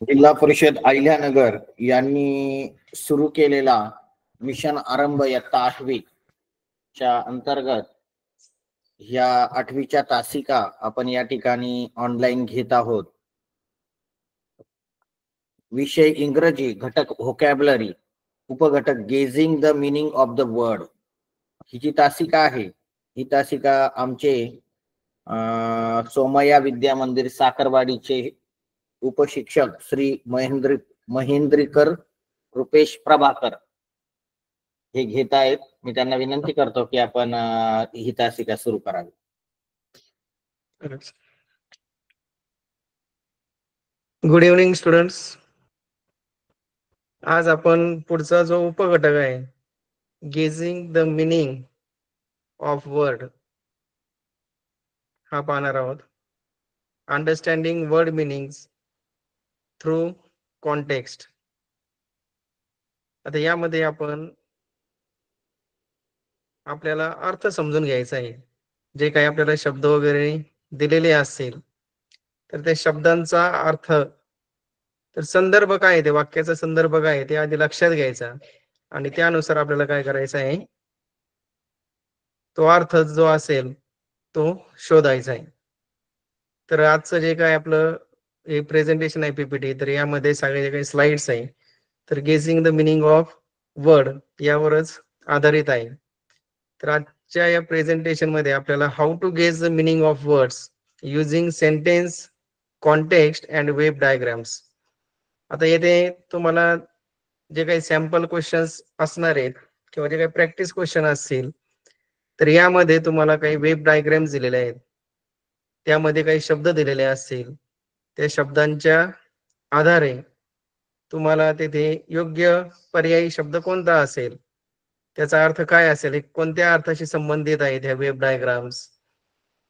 जिल्हा परिषद अहिल्यानगर यांनी सुरू केलेला मिशन आरंभ इयत्ता 8वी च्या अंतर्गत या 8वीच्या तासिका आपण या ठिकाणी ऑनलाईन घेत आहोत. विषय इंग्रजी, घटक व्होकॅब्युलरी, उपघटक gauging the meaning of the word. ही जी तासिका आहे ही तासिका आमचे सोमय्या विद्या मंदिर साखरवाडीचे उपशिक्षक श्री महेंद्रीकर रुपेश प्रभाकर हे घेत आहेत. मी त्यांना विनंती करतो की आपण ही तासिका सुरू करावी. Good evening students. आज आपण पुढचा जो उपघटक आहे gauging the meaning of word हा पाहणार आहोत. Understanding word meanings through context. आता यामध्ये आपण आपल्याला अर्थ समजून घ्यायचा आहे. जे काही आपल्याला शब्द वगैरे दिलेले असतील तर त्या शब्दांचा अर्थ, तर संदर्भ काय आहे, ते वाक्याचा संदर्भ काय आहे ते आधी लक्षात घ्यायचा आणि त्यानुसार आपल्याला काय करायचं आहे, तो अर्थ जो असेल तो शोधायचा आहे. तर आजचं जे काय आपलं हे प्रेझेंटेशन आहे पीपीटी, तर यामध्ये सगळे जे काही स्लाइड्स आहे तर gauging the meaning of word यावरच आधारित आहे. तर आजच्या या प्रेझेंटेशन मध्ये आपल्याला how to gauge the meaning of words using sentence, context and web diagrams. आता येथे तुम्हाला जे काही सॅम्पल क्वेश्चन्स असणार आहेत किंवा जे काही प्रॅक्टिस क्वेश्चन असतील तर यामध्ये तुम्हाला काही वेब डायग्राम्स दिलेले आहेत, त्यामध्ये काही शब्द दिलेले असतील, त्या शब्दांच्या आधारे तुम्हाला तेथे योग्य पर्यायी शब्द कोणता असेल, त्याचा अर्थ काय असेल, कोणत्या अर्थाशी संबंधित आहे ह्या वेब डायग्राम्स,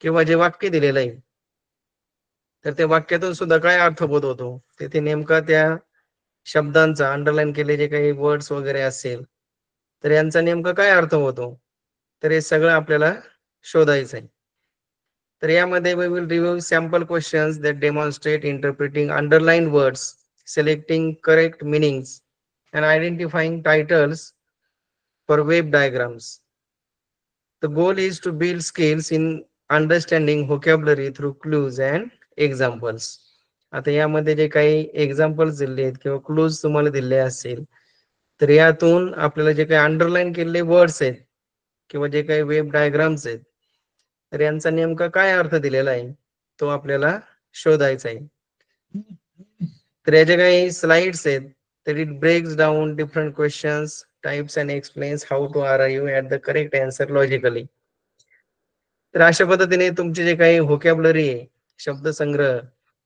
किंवा जे वाक्य दिलेलं आहे तर त्या वाक्यातून सुद्धा काय अर्थबोध होतो, तेथे नेमका त्या शब्दांचा अंडरलाईन केले जे काही वर्ड्स वगैरे असेल तर यांचा नेमका काय अर्थ होतो, तर हे सगळं आपल्याला शोधायचं आहे. तर यामध्ये we will review sample questions that demonstrate interpreting underlined words, selecting correct meanings and identifying titles for web diagrams. The goal is to build skills in understanding vocabulary through clues and examples. आता यामध्ये जे काही examples दिले आहेत किंवा clues तुम्हाला दिले असतील तर यातून आपल्याला जे काही अंडरलाईन केलेले वर्ड्स आहेत किंवा जे काही वेब डायग्राम्स आहेत तर यांचा नेमका काय अर्थ दिलेला आहे तो आपल्याला शोधायचा आहे. तर या जे काही स्लाइड्स आहेत तर it breaks down different questions types and explains how to arrive at the correct answer logically. तर अशा पद्धतीने तुमचे जे काही व्होकॅब्युलरी आहे, शब्दसंग्रह,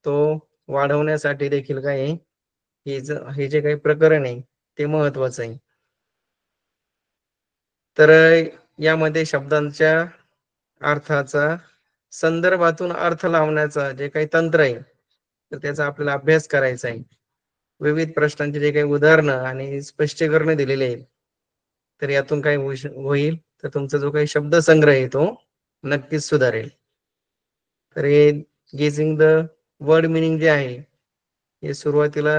तो वाढवण्यासाठी देखील काय हे जे काही प्रकरण आहे ते महत्वाचं आहे. तर यामध्ये शब्दांच्या अर्थाचा संदर्भातून अर्थ लावण्याचा जे काही तंत्र आहे तर त्याचा आपल्याला अभ्यास करायचा आहे. विविध प्रश्नांचे जे काही उदाहरणं आणि स्पष्टीकरण दिलेले आहेत तर यातून काय होईल तर तुमचा जो काही शब्दसंग्रह आहे तो नक्कीच सुधारेल. तर हे गेजिंग द वर्ड मिनिंग जे आहे हे सुरुवातीला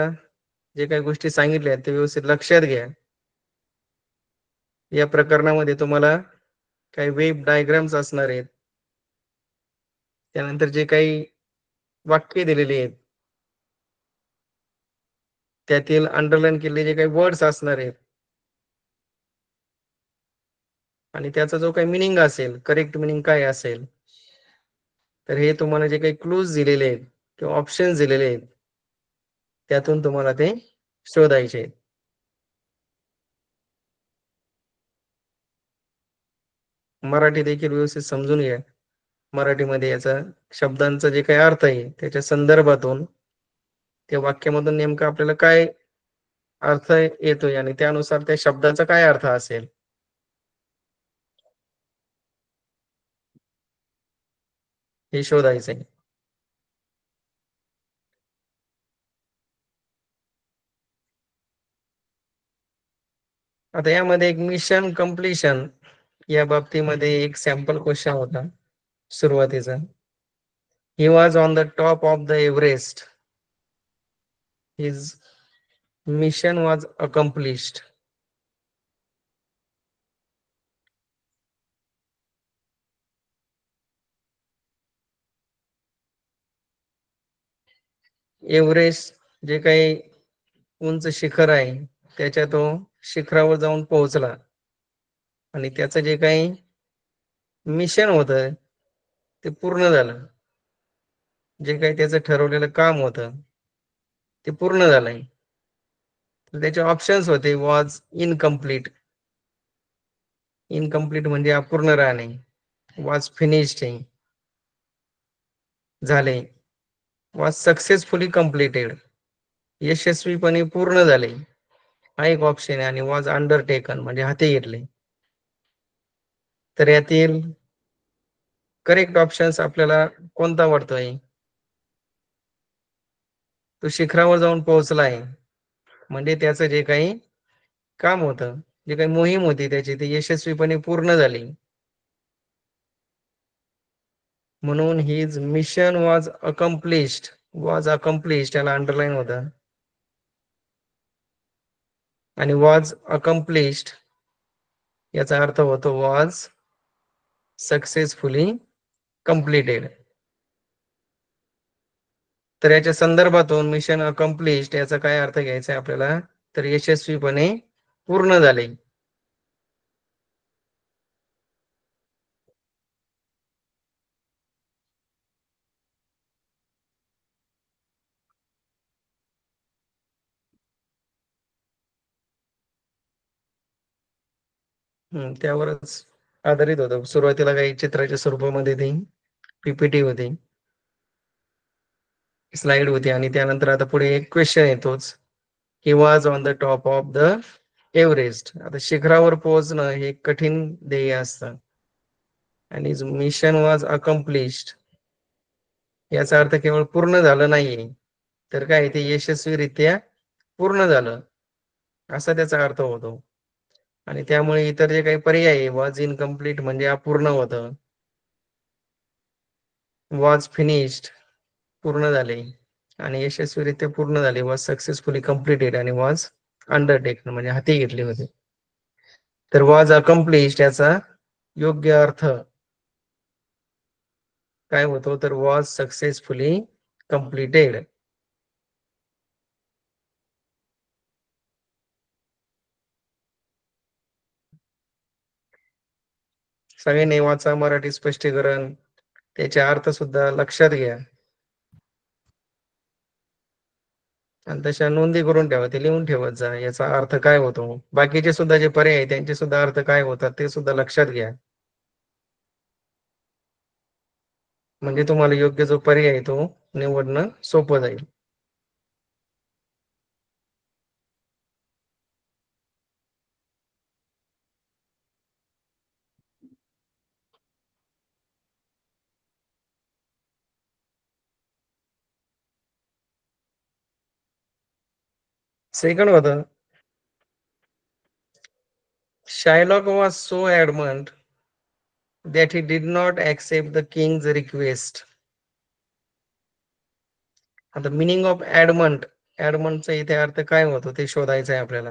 जे काही गोष्टी सांगितल्या ते व्यवस्थित लक्षात घ्या. या प्रकरणामध्ये तुम्हाला काही वेब डायग्राम्स असणार आहेत, त्यानंतर जे काही वाक्य दिलेली आहेत त्यातील अंडरलाईन केलेले जे काही वर्ड्स असणार आहेत आणि त्याचा जो काही मिनिंग असेल, करेक्ट मिनिंग काय असेल, तर हे तुम्हाला जे काही क्लूज दिलेले आहेत किंवा ऑप्शन्स दिलेले आहेत त्यातून तुम्हाला ते शोधायचे आहेत. मराठी देखील व्यवस्थित समजून घ्या. मराठीमध्ये याचा शब्दांचा जे काही अर्थ आहे त्याच्या संदर्भातून त्या वाक्यामधून नेमका आपल्याला काय अर्थ येतोय आणि त्यानुसार त्या शब्दाचा काय अर्थ असेल हे शोधायचं आहे. आता यामध्ये एक मिशन कम्प्लिशन या बाबतीमध्ये एक सॅम्पल क्वेश्चन होता सुरुवातीचा. He was on the top of the Everest. his mission was accomplished. Everest जे काही उंच शिखर आहे त्याच्या तो शिखरावर जाऊन पोहोचला आणि त्याचं जे काही मिशन होतं ते पूर्ण झालं. जे काही त्याचं ठरवलेलं काम होतं ते पूर्ण झालंय. तर त्याचे ऑप्शन्स होते वॉज इनकम्प्लीट. इनकम्प्लीट म्हणजे अपूर्ण राहणे. वॉज फिनिश्ड झाले. वॉज सक्सेसफुली कम्प्लिटेड यशस्वीपणे पूर्ण झाले हा एक ऑप्शन आहे. आणि वॉज अंडरटेकन म्हणजे हाती घेतले. तर यातील करेक्ट ऑप्शन्स आपल्याला कोणता वाटतोय? तो शिखरावर जाऊन पोहोचलाय म्हणजे त्याचं जे काही काम होतं, जे काही मोहीम होती त्याची ती यशस्वीपणे पूर्ण झाली. म्हणून his mission was accomplished. Was accomplished याला अंडरलाईन होतं. आणि वॉज अकम्प्लिश्ड याचा अर्थ होतो वॉज सक्सेसफुली कम्प्लिटेड. तर याच्या संदर्भातून मिशन अकम्प्लिश्ड याचा काय अर्थ घ्यायचा आहे आपल्याला? तर यशस्वीपणे पूर्ण झाले. त्यावरच आधारित होतं. सुरुवातीला काही चित्राच्या स्वरूपामध्ये ती पीपीटी होती, स्लाइड होती आणि त्यानंतर आता पुढे एक क्वेश्चन येतोच. He was on the top of the Everest. आता शिखरावर पोहोचणं हे कठीण ध्येय असतं. आणि मिशन वॉज अकम्प्लिश्ड याचा अर्थ केवळ पूर्ण झालं नाहीये तर काय ते यशस्वीरित्या पूर्ण झालं असा त्याचा अर्थ होतो. आणि त्यामुळे इतर जे काही पर्याय वॉज इनकम्प्लीट म्हणजे अपूर्ण होतं, वॉज फिनिश्ड पूर्ण झाले आणि यशस्वीरित्या पूर्ण झाले, वॉज सक्सेसफुली कम्प्लिटेड आणि वॉज अंडरटेकन म्हणजे हाती घेतले होते. तर वॉज अकम्प्लिश्ड याचा योग्य अर्थ काय होतो? तर वॉज सक्सेसफुली कम्प्लिटेड. सगळ्यांनी वाचा मराठी स्पष्टीकरण, त्याचे अर्थ सुद्धा लक्षात घ्या आणि तशा नोंदी करून ठेवा. ते लिहून ठेवत जा याचा अर्थ काय होतो. बाकीचे सुद्धा जे पर्याय आहे त्यांचे सुद्धा अर्थ काय होतात ते सुद्धा लक्षात घ्या. म्हणजे तुम्हाला योग्य जो पर्याय आहे तो निवडणं सोपं जाईल. सेकंड होतं, Shylock was so adamant that he did not accept the king's request. आता मिनिंग ऑफ ऍडमंट, ऍडमंटचा इथे अर्थ काय होतो ते शोधायचं आहे आपल्याला.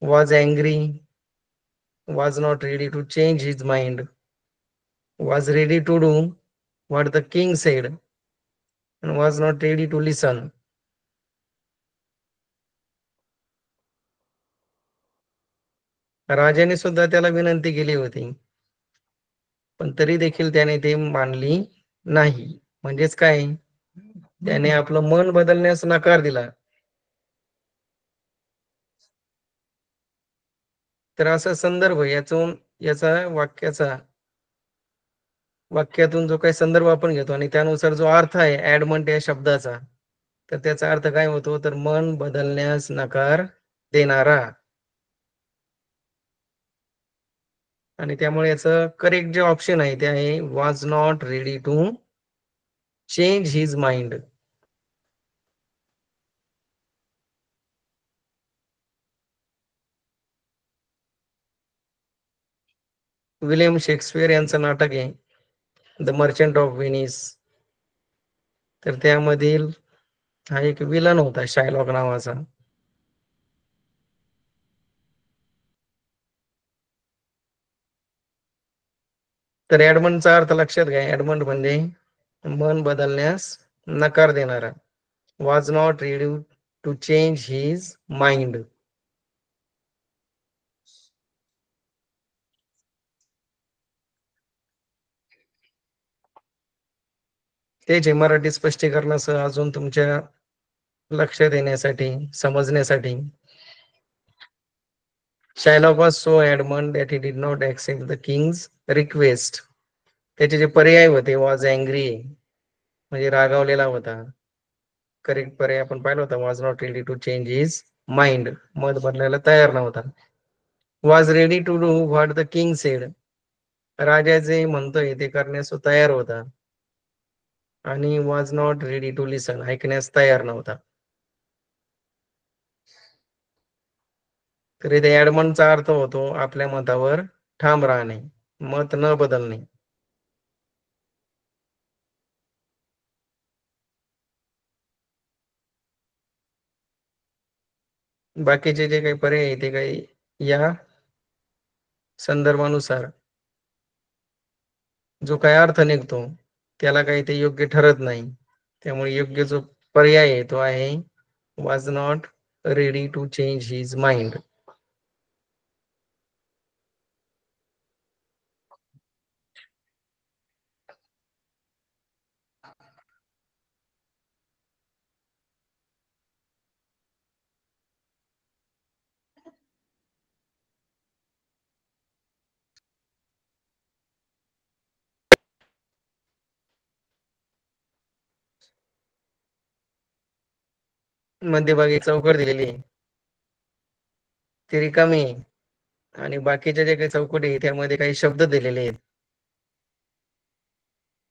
was angry, was not ready to change his mind, was ready to do what the king said, and was not ready to listen. राजाने सुद्धा त्याला विनंती केली होती पण तरी देखील त्याने ते मानली नाही. म्हणजेच काय, त्याने आपलं मन बदलण्यास नकार दिला. तर असा संदर्भ यातून याचा वाक्यातून जो काही संदर्भ आपण घेतो आणि त्यानुसार जो अर्थ आहे ऍडमंट या शब्दाचा, तर त्याचा अर्थ काय होतो? तर मन बदलण्यास नकार देणारा. आणि त्यामुळे याचं करेक्ट जे ऑप्शन आहे ते आहे was not ready to change his mind. William Shakespeare यांचं नाटक आहे द मर्चंट ऑफ व्हेनिस. तर त्यामधील हा एक विलन होता शायलॉक नावाचा. तर ऍडमंडचा अर्थ लक्षात घ्या. ऍडमंड म्हणजे मन बदलण्यास नकार देणारा. Was not ready to change his mind. त्याचे मराठी स्पष्टीकरणासह अजून तुमच्या लक्षात येण्यासाठी, समजण्यासाठी, Shylock was so adamant that he did not accept the king's request. त्याचे जे पर्याय होते, वॉज अँग्री म्हणजे रागावलेला होता. करेक्ट पर्याय आपण पाहिला होता, was not ready to change his mind, मत बदलायला तयार नव्हता. Was ready to do what the king said, राजा जे म्हणतोय ते करण्यास तयार होता. आणि was not ready to listen, ऐकण्यास तयार नव्हता. तर इथे ऍडमंडचा अर्थ होतो आपल्या मतावर ठाम राहणे, मत न बदलणे. बाकीचे जे काही पर्याय आहे ते काही या संदर्भानुसार जो काही अर्थ निघतो त्याला काही ते योग्य ठरत नाही. त्यामुळे योग्य जो पर्याय आहे तो आहे was not ready to change his mind. मध्यभागी चौकट दिलेली आहे, ती रिकामी आहे. आणि बाकीच्या जे काही चौकटी आहे त्यामध्ये काही शब्द दिलेले आहेत.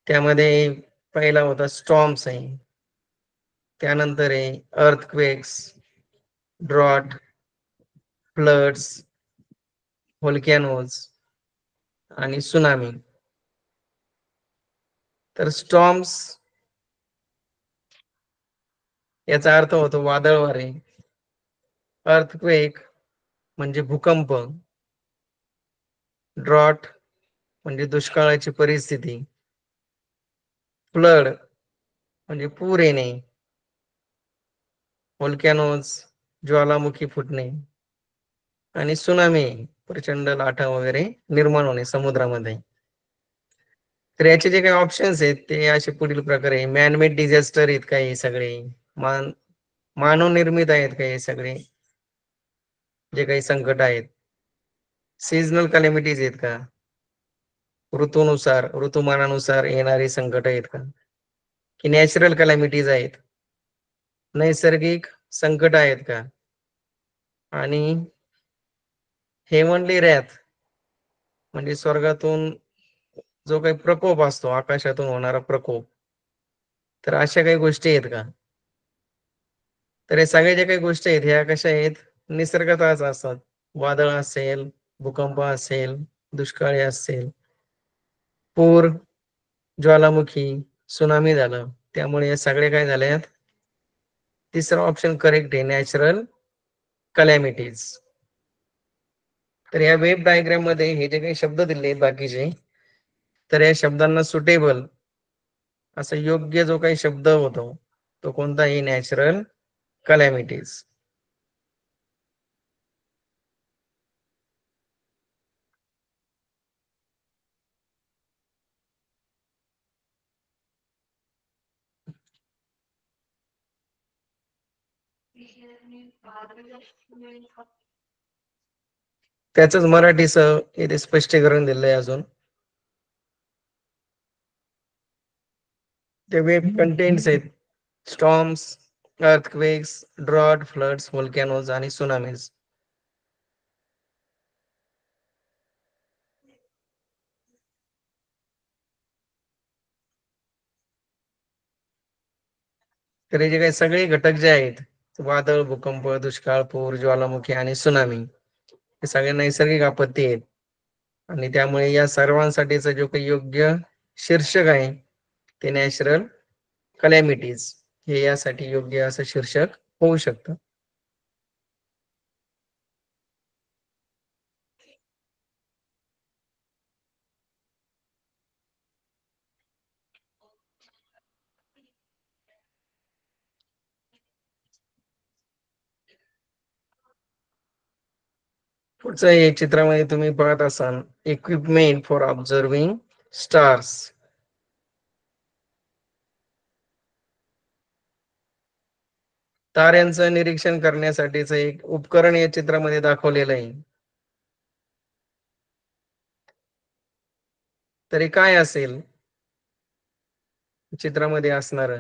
त्यामध्ये पहिला होता स्टॉर्म्स आहे, त्यानंतर आहे अर्थक्वेक्स, ड्रॉट, फ्लड्स, व्होल्कॅनोज आणि सुनामी. तर स्टॉर्म्स याचा अर्थ होतो वादळ वारे. अर्थक्वेक म्हणजे भूकंप. ड्रॉट म्हणजे दुष्काळाची परिस्थिती. फ्लड म्हणजे पूर येणे. व्होल्कॅनोज ज्वालामुखी फुटणे. आणि सुनामी प्रचंड लाटा वगैरे निर्माण होणे समुद्रामध्ये. तर याचे जे काही ऑप्शन्स आहेत ते असे पुढील प्रकारे, मॅनमेड डिझास्टर आहेत काही सगळे, मानव निर्मित आहेत काही सगळे जे काही संकट आहेत. सीजनल कॅलॅमिटीज आहेत का, ऋतूनुसार ऋतुमानानुसार येणारी संकट आहेत का, की नॅचरल कॅलॅमिटीज आहेत, नैसर्गिक संकट आहेत का, आणि हेवनली रॅथ म्हणजे स्वर्गातून जो काही प्रकोप असतो, आकाशातून होणारा प्रकोप, तर अशा काही गोष्टी आहेत का. तर हे सगळ्या ज्या काही गोष्टी आहेत ह्या कशा आहेत, निसर्गातच असतात. वादळ असेल, भूकंप असेल, दुष्काळी असेल, पूर, ज्वालामुखी, सुनामी झालं, त्यामुळे हे सगळे काय झाले. तिसरा ऑप्शन करेक्ट आहे, नॅचरल कलॅमिटीज. तर या वेब डायग्राम मध्ये हे जे काही शब्द दिले आहेत बाकीचे, तर या शब्दांना सुटेबल असं योग्य जो काही शब्द होतो तो कोणताही, नॅचरल कलॅमिटीज. त्याच मराठीसह इथे स्पष्टीकरण दिलंय अजून. ते वेब कंटेंट्स आहेत स्टॉर्म्स, अर्थक्वेक्स, ड्रॉट, फ्लड्स, व्होल्कॅनोज आणि सुनामीज. तर हे जे काही सगळे घटक जे आहेत, वादळ, भूकंप, दुष्काळ, पूर, ज्वालामुखी आणि सुनामी, हे सगळे नैसर्गिक आपत्ती आहेत. आणि त्यामुळे या सर्वांसाठीचा जो काही योग्य शीर्षक आहे ते नॅचरल कलॅमिटीज. हे यासाठी योग्य असं शीर्षक होऊ शकतं. पुढचं हे चित्रामध्ये तुम्ही पाहत असाल इक्विपमेंट फॉर ऑब्झर्विंग स्टार्स. ताऱ्यांचं निरीक्षण करण्यासाठीच एक उपकरण या चित्रामध्ये दाखवलेलं आहे. तरी काय असेल चित्रामध्ये असणार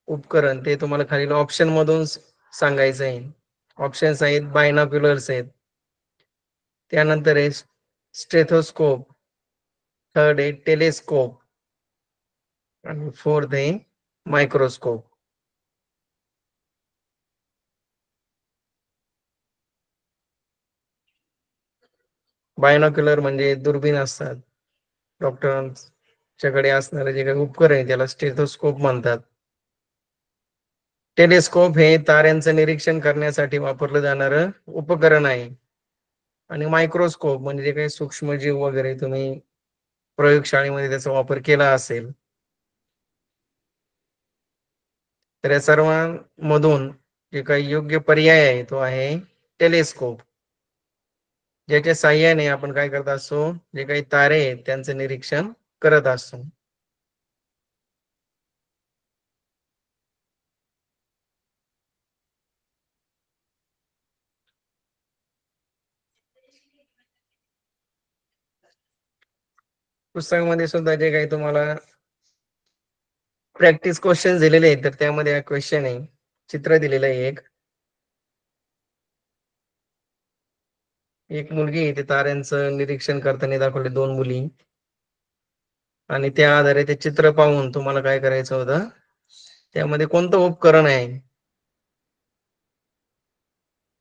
उपकरण ते तुम्हाला खालील ऑप्शन मधून सांगायचं आहे. ऑप्शन्स आहेत बायनॉक्युलर्स आहेत, त्यानंतर आहे स्टेथोस्कोप, थर्ड आहे टेलिस्कोप आणि फोर्थ आहे मायक्रोस्कोप. बायनॉक्युलर म्हणजे दुर्बीण असतात, डॉक्टरांच्याकडे असणारे जे काही उपकरण आहे त्याला स्टेथोस्कोप म्हणतात. टेलिस्कोप हे ताऱ्यांचं निरीक्षण करण्यासाठी वापरलं जाणारं उपकरण आहे. आणि मायक्रोस्कोप म्हणजे जे काही सूक्ष्मजीव वगैरे तुम्ही प्रयोगशाळेमध्ये त्याचा वापर केला असेल, तर या सर्वांमधून जे काही योग्य पर्याय आहे तो आहे टेलिस्कोप, ज्याच्या साहाय्याने आपण काय करत असतो, जे काही तारे आहेत त्यांचं निरीक्षण करत असतो. पुस्तकामध्ये सुद्धा जे काही तुम्हाला प्रॅक्टिस क्वेश्चन दिलेले आहेत, तर त्यामध्ये हा क्वेश्चन आहे, चित्र दिलेलं आहे एक मुलगी ते ताऱ्यांचं निरीक्षण करताना दाखवले, दोन मुली, आणि त्या आधारे ते चित्र पाहून तुम्हाला काय करायचं होतं, त्यामध्ये कोणतं उपकरण आहे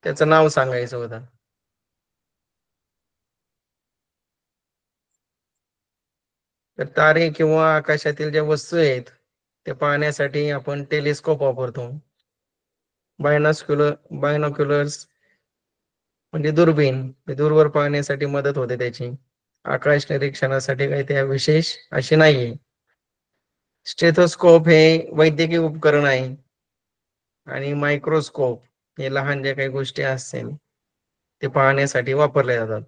त्याचं नाव सांगायचं होतं. तर तारे किंवा आकाशातील ज्या वस्तू आहेत ते पाहण्यासाठी आपण टेलिस्कोप वापरतो. बायनॉक्युलर्स म्हणजे दुर्बीण, दूरवर पाहण्यासाठी मदत होते त्याची. आकाश निरीक्षणासाठी काही त्या विशेष असे नाहीये. स्टेथोस्कोप हे वैद्यकीय उपकरण आहे आणि मायक्रोस्कोप हे लहान ज्या काही गोष्टी असतील ते पाहण्यासाठी वापरले जातात.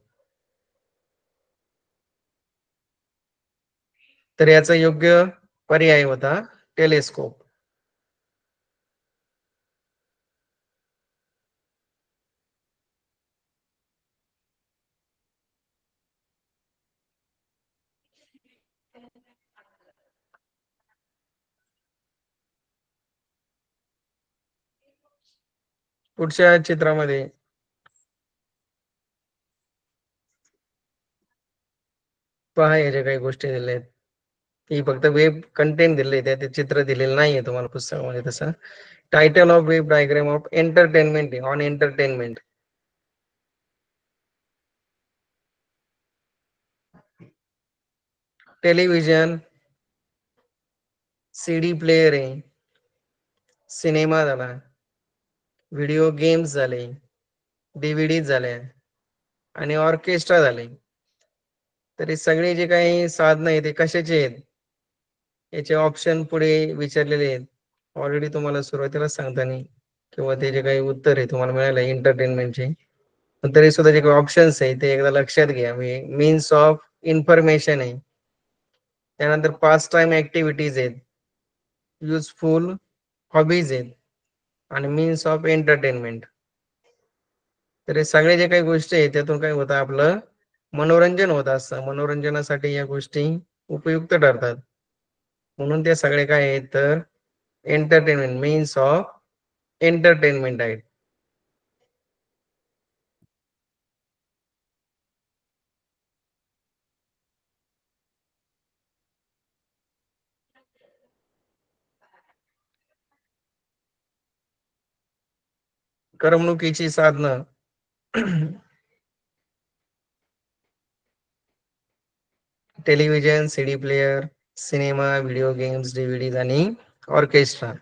तर याचा योग्य पर्याय होता टेलिस्कोप. पुढच्या चित्रामध्ये पहा, या ज्या काही गोष्टी दिल्या आहेत ही फक्त वेब कंटेंट दिले, त्यात चित्र दिलेलं नाहीये तुम्हाला पुस्तकामध्ये. तसं title of web diagram of entertainment on entertainment. Television, CD player आहे, सिनेमा झाला, व्हिडिओ गेम्स झाले, डीव्हीडी झाले आणि ऑर्केस्ट्रा झाले. तर हे सगळे जे काही साधन आहे ते कशाचे आहेत याचे ऑप्शन पुढे विचारलेले आहेत. ऑलरेडी तुम्हाला सुरुवातीला सांगताना किंवा ते जे काही उत्तर आहे तुम्हाला मिळालं एंटरटेनमेंटचे, पण तरी सुद्धा जे काही ऑप्शन्स आहे ते एकदा लक्षात घ्या. मीन्स ऑफ इन्फॉर्मेशन आहे, त्यानंतर पास टाइम ऍक्टिव्हिटीज आहेत, युजफुल हॉबीज आहेत आणि मीन्स ऑफ एंटरटेनमेंट. तर हे सगळे जे काही गोष्टी आहेत त्यातून काय होतं, आपलं मनोरंजन होत असतं. मनोरंजनासाठी या गोष्टी उपयुक्त ठरतात, म्हणून ते सगळे काय आहेत तर एंटरटेनमेंट, मीन्स ऑफ एंटरटेनमेंट आहेत. करमणुकीची साधनं television, CD player, cinema, video games, DVDs आणि ऑर्केस्ट्रा.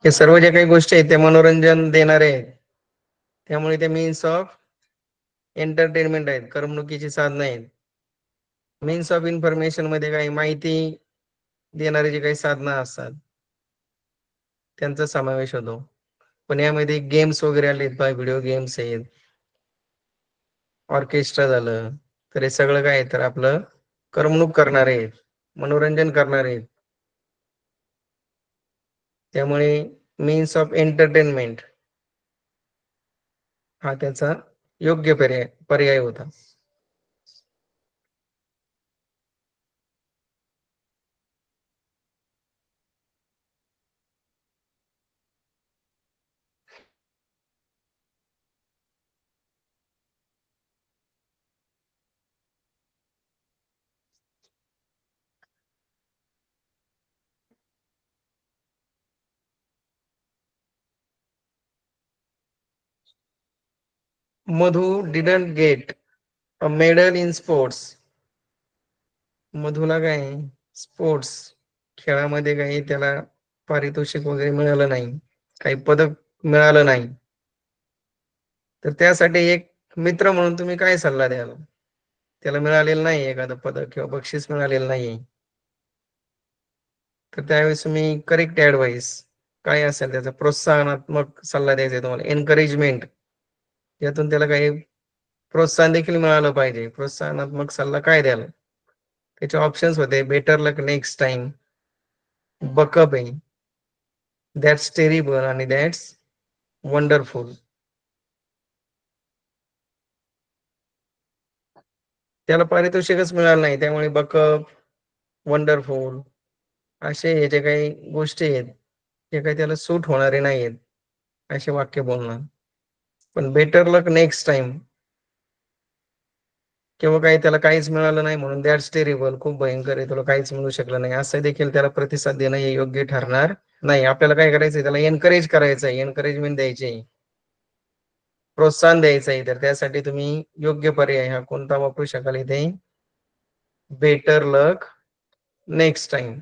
हे सर्व ज्या काही गोष्टी आहेत ते मनोरंजन देणारे आहेत, त्यामुळे ते मीन्स ऑफ एंटरटेनमेंट आहेत, करमणुकीची साधन आहेत. मीन्स ऑफ इन्फॉर्मेशन मध्ये काही माहिती देणारे जे काही साधनं असतात त्यांचा समावेश होतो. पण यामध्ये गेम्स वगैरे आले, व्हिडिओ गेम्स आहेत, ऑर्केस्ट्रा झालं, तर हे सगळं काय तर आपलं करमणूक करणारे आहेत, मनोरंजन करणारे आहेत. त्यामुळे मीन्स ऑफ एंटरटेनमेंट हा त्याचा योग्य पर्याय होता. Madhu didn't get a medal in sports. मधुला काय स्पोर्ट्स खेळामध्ये काही त्याला पारितोषिक वगैरे मिळालं नाही, काही पदक मिळालं नाही, तर त्यासाठी एक मित्र म्हणून तुम्ही काय सल्ला द्याल? त्याला मिळालेलं नाही एखादं पदक किंवा बक्षीस मिळालेलं नाही, तर त्यावेळेस तुम्ही करेक्ट ऍडवाइस काय असेल, त्याचा प्रोत्साहनात्मक सल्ला द्यायचा तुम्हाला, एनकरेजमेंट, यातून त्याला काही प्रोत्साहन देखील मिळालं पाहिजे. प्रोत्साहनात्मक सल्ला काय द्याल? त्याचे ऑप्शन्स होते better luck next time, backup आहे, दॅट्स टेरिबल आणि दॅट्स वंडरफुल. त्याला पारितोषिकच मिळालं नाही, त्यामुळे बकअप, वंडरफुल असे हे जे काही गोष्टी आहेत ते काही त्याला सूट होणारे नाही आहेत असे वाक्य बोलणार. पण बेटर लक नेक्स्ट टाइम किंवा काही त्याला काहीच मिळालं नाही म्हणून दॅट्स टेरिबल, खूप भयंकर आहे, तुला काहीच मिळू शकलं नाही, असं देखील त्याला प्रतिसाद देणं हे योग्य ठरणार नाही. आपल्याला काय करायचंय, त्याला एनकरेज करायचं आहे, एनकरेजमेंट द्यायची आहे, प्रोत्साहन द्यायचं आहे. तर त्यासाठी तुम्ही योग्य पर्याय हा कोणता वापरू शकाल इथे? Better luck next time.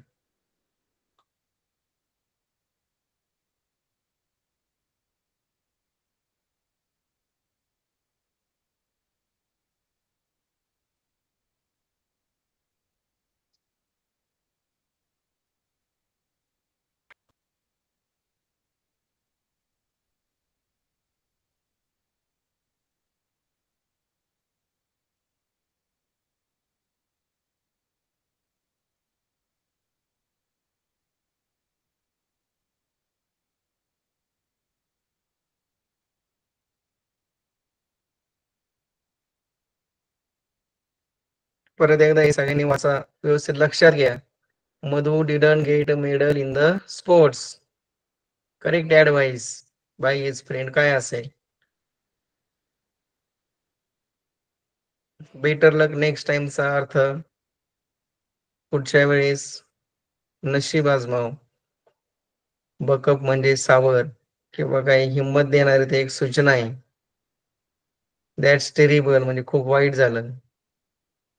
परत एकदा हे सगळ्यांनी वाचा, व्यवस्थित लक्षात घ्या. Madhu didn't get a medal in the sports, correct advice by his friend काय असेल? बेटर लक नेक्स्ट टाइमचा अर्थ पुढच्या वेळेस नशीब आजमाव, बकअप म्हणजे सावर किंवा काही हिंमत देणारी ते एक सूचना आहे. दॅट्स टेरिबल म्हणजे खूप वाईट झालं.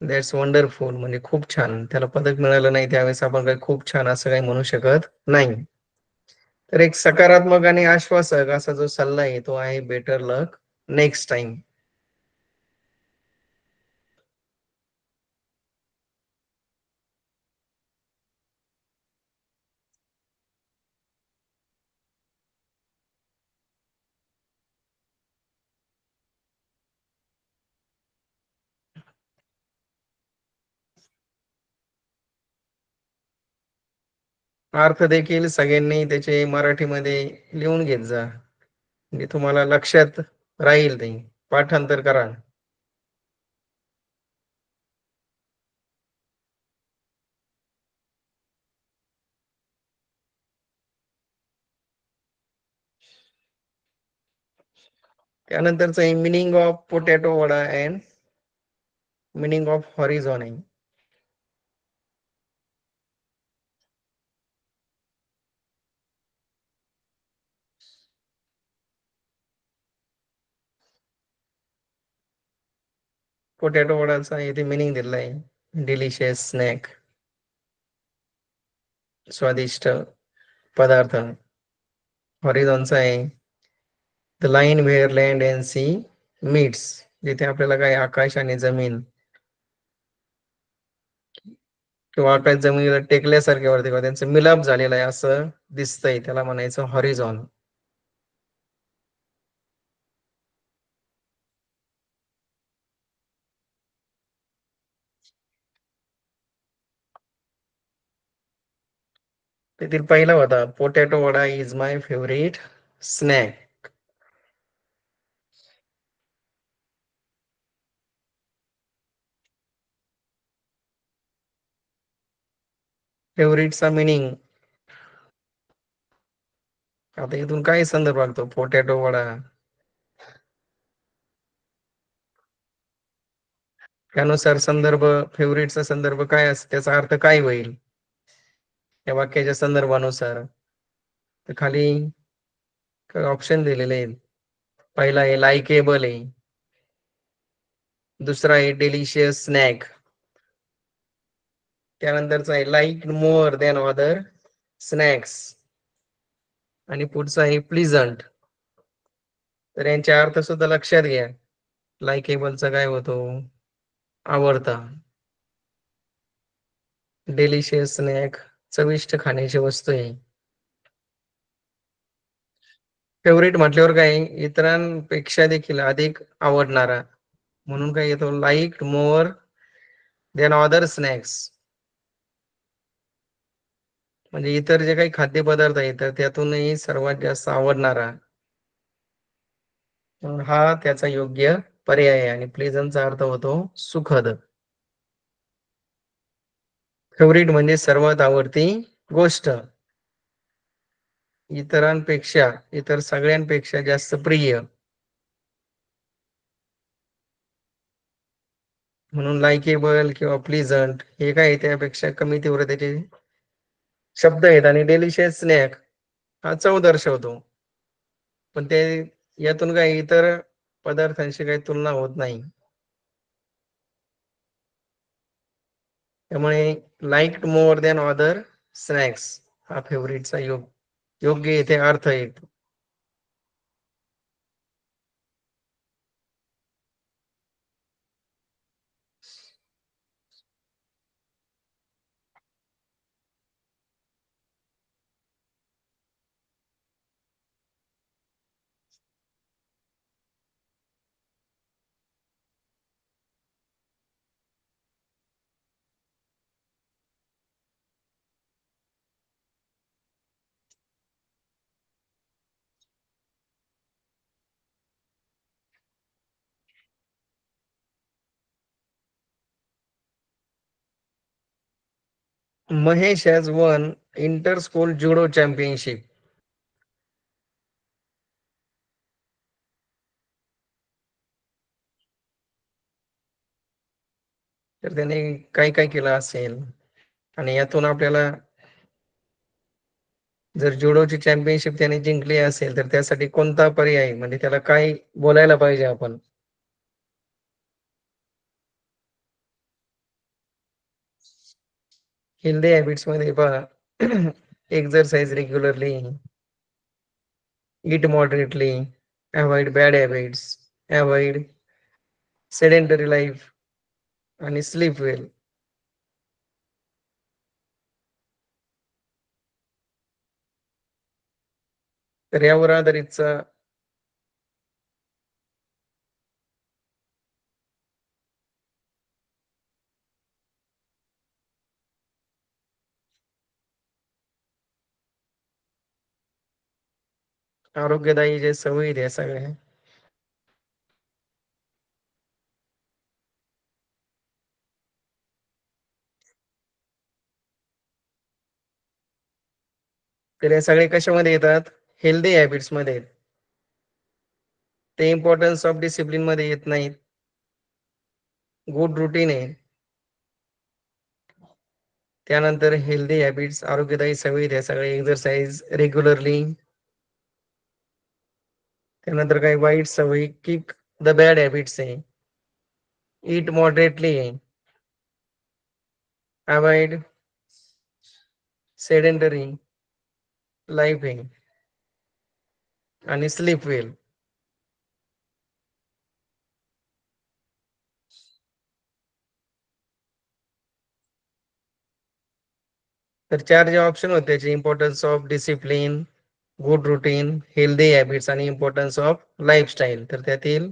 दॅट्स वंडरफुल म्हणजे खूप छान, त्याला पदक मिळालं नाही त्यावेळेस आपण काही खूप छान असं काही म्हणू शकत नाही. तर एक सकारात्मक आणि आश्वासक असा जो सल्ला आहे तो आहे बेटर लक नेक्स्ट टाइम. अर्थ देखील सगळ्यांनी त्याचे मराठीमध्ये लिहून घेत जा, म्हणजे तुम्हाला लक्षात राहील, ते पाठांतर करा. त्यानंतरच आहे meaning of potato vada and meaning of horizon आहे. पोटॅटो वडाचा इथे मिनिंग दिलेला आहे, डिलिशियस स्नॅक, स्वादिष्ट पदार्थ. हॉरिझॉनचा आहे the line where land and sea meets, जिथे आपल्याला काय आकाश आणि जमीन किंवा आकाश जमिनीला टेकल्यासारखे वाटते किंवा त्यांचा मिलाप झालेला आहे असं दिसतंय, त्याला म्हणायचं हॉरिझॉन. त्यातील पहिला होता potato vada is my favourite snack. फेवरेटचा मिनिंग, आता इथून काय संदर्भ लागतो, पोटॅटो वडा, त्यानुसार संदर्भ, फेवरेटचा संदर्भ काय असतो, त्याचा अर्थ काय होईल या वाक्याच्या संदर्भानुसार. तर खाली ऑप्शन दिलेले आहेत. पहिला आहे लाइकेबल आहे, दुसरा आहे डिलिशियस स्नॅक, त्यानंतरचा आहे like more than other snacks, आणि पुढचा आहे प्लीझंट. तर यांचे अर्थ सुद्धा लक्षात घ्या. लाइकेबलचा काय होतो, आवडता. डिलिशियस स्नॅक, चविष्ट खाण्याची वस्तू आहे. फेवरेट म्हटल्यावर काय, इतरांपेक्षा देखील अधिक आवडणारा, म्हणून काय येतो like more than other snacks, म्हणजे इतर जे काही खाद्यपदार्थ आहेत तर त्यातूनही सर्वात जास्त आवडणारा, हा त्याचा योग्य पर्याय आहे. आणि प्लेझंटचा अर्थ होतो सुखद. फेवरेट म्हणजे सर्वात आवडती गोष्ट, इतरांपेक्षा, इतर सगळ्यांपेक्षा जास्त प्रिय, म्हणून लाइकेबल किंवा प्लीझंट हे काय त्यापेक्षा कमी तीव्रतेचे शब्द आहेत. आणि डेलिशियस स्नॅक हा चव दर्शवतो, पण ते यातून काही इतर पदार्थांशी काही तुलना होत नाही. त्यामुळे like more than other snacks हा फेवरेटचा योग्य इथे अर्थ येतो. Mahesh has one inter school judo championship. तर त्याने काय काय केलं असेल, आणि यातून आपल्याला जर जुडोची चॅम्पियनशिप त्याने जिंकली असेल तर त्यासाठी कोणता पर्याय, म्हणजे त्याला काय बोलायला पाहिजे आपण. हेल्दी हॅबिट्स मध्ये पहा, exercise regularly, eat moderately, avoid bad habits, avoid sedentary life, आणि sleep well. तर यावर आधारितचा आरोग्यदायी जे सवयी आहेत सगळ्या, तर हे सगळे कशामध्ये येतात, हेल्दी हॅबिट्स मध्ये. ते इम्पॉर्टन्स ऑफ डिसिप्लिन मध्ये येत नाहीत. गुड रुटीन आहे, त्यानंतर हेल्दी हॅबिट्स, आरोग्यदायी सवयी आहेत सगळे, एक्सरसाइज रेग्युलरली, त्यानंतर काही वाईट सवयी, किक द बॅड हॅबिट्स आहे. eat moderately, avoid sedentary living, आणि sleep well. तर चार जे ऑप्शन होते त्याचे importance of discipline, good routine, healthy habits आणि इम्पॉर्टन्स ऑफ लाईफस्टाईल. तर त्यातील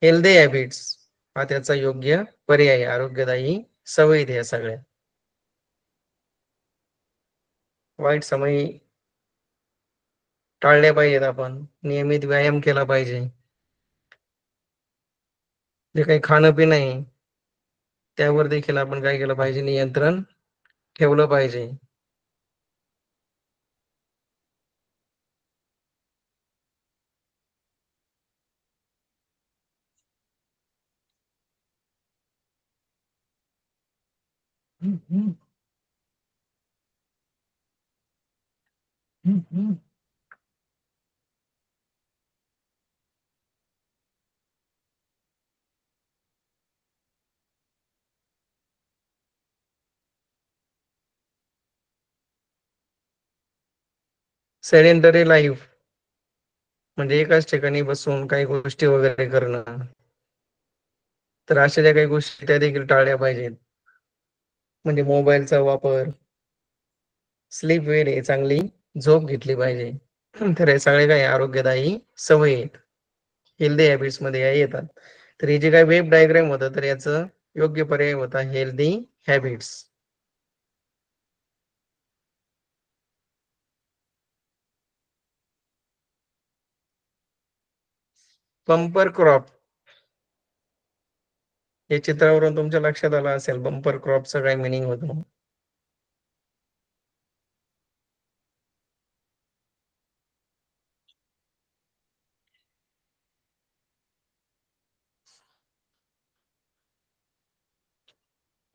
हेल्दी हॅबिट्स हा त्याचा योग्य पर्याय, आरोग्यदायी सवयी या सगळ्या. वाईट सवयी टाळल्या पाहिजेत, आपण नियमित व्यायाम केला पाहिजे, जे काही खाणं पिणं आहे त्यावर देखील आपण काय केलं पाहिजे, नियंत्रण ठेवलं पाहिजे. सेडेंटरी लाईफ म्हणजे एकाच ठिकाणी बसून काही गोष्टी वगैरे करणं. तर अशा ज्या काही गोष्टी त्या देखील टाळल्या पाहिजेत. म्हणजे मोबाईलचा वापर, स्लीप वेल आहे, चांगली झोप घेतली पाहिजे. तर हे सगळे काही आरोग्यदायी सवयी आहेत, हेल्दी हॅबिट्स मध्ये या येतात. तर हे जे काही वेब डायग्राम होतं तर याचं योग्य पर्याय होता हेल्दी हॅबिट्स. बंपर क्रॉप हे चित्रावरून तुमच्या लक्षात आलं असेल, बंपर क्रॉपचं काय मिनिंग होतं.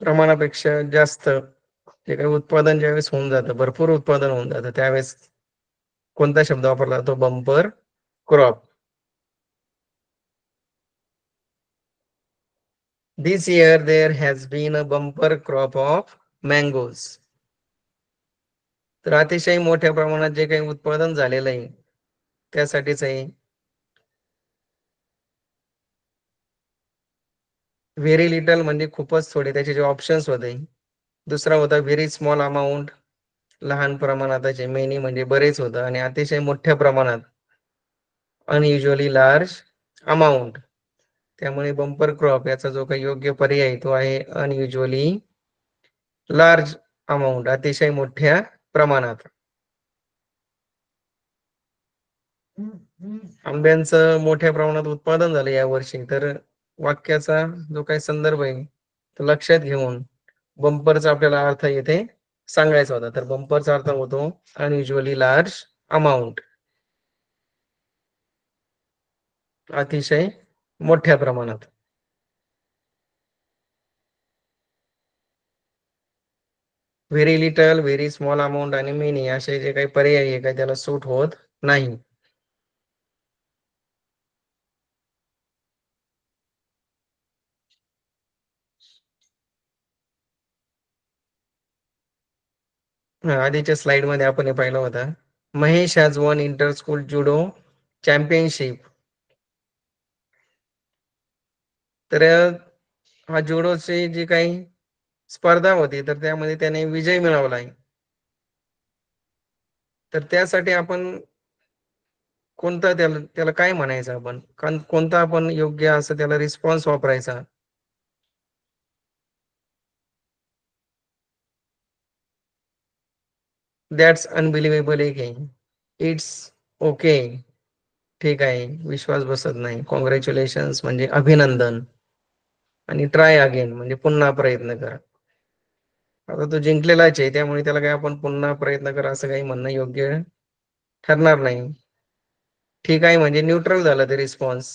प्रमाणापेक्षा जास्त जे काही उत्पादन ज्यावेळेस होऊन जातं, भरपूर उत्पादन होऊन जातं, त्यावेळेस कोणता शब्द वापरला जातो, bumper crop. This year there has been a bumper crop of mangoes. तर अतिशय मोठ्या प्रमाणात जे काही उत्पादन झालेलं आहे त्यासाठीच आहे. व्हेरी लिटल म्हणजे खूपच थोडे, त्याचे जे ऑप्शन्स होते. दुसरा होता व्हेरी स्मॉल अमाऊंट, लहान प्रमाणात, मेनी म्हणजे बरेच होतं, आणि अतिशय मोठ्या प्रमाणात, अनयुज्युअली लार्ज अमाऊंट. त्यामुळे बंपर क्रॉप याचा जो काही योग्य पर्याय तो आहे अनयुज्युअली लार्ज अमाऊंट, अतिशय मोठ्या प्रमाणात. आंब्यांचं मोठ्या प्रमाणात उत्पादन झालं या वर्षी. तर वाक्याचा जो काही संदर्भ आहे तो लक्षात घेऊन बंपरचा आपल्याला अर्थ येथे सांगायचा होता. तर बंपरचा अर्थ होतो अनयुज्युअली लार्ज अमाऊंट, अतिशय मोठ्या प्रमाणात. Very little, very small amount आणि मेनी असे जे काही पर्याय आहे काही त्याला सूट होत नाही. आधीच्या स्लाइड मध्ये आपण हे पाहिलं होतं, Mahesh has one inter school judo championship. तर हा जुडोची जी काही स्पर्धा होती तर त्यामध्ये त्याने विजय मिळवला आहे. तर त्यासाठी आपण कोणता त्याला त्याला काय म्हणायचं, आपण कोणता आपण योग्य असं त्याला रिस्पॉन्स वापरायचा. दॅट्स अनबिलिव्हेबल एक आहे, इट्स ओके, ठीक आहे, विश्वास बसत नाही, कॉंग्रॅच्युलेशन्स म्हणजे अभिनंदन, आणि ट्राय अगेन म्हणजे पुन्हा प्रयत्न करा. आता तो जिंकलेलाच आहे त्यामुळे त्याला काय आपण पुन्हा प्रयत्न करा असं काही म्हणणं योग्य ठरणार नाही. ठीक आहे म्हणजे न्यूट्रल झालं ते रिस्पॉन्स.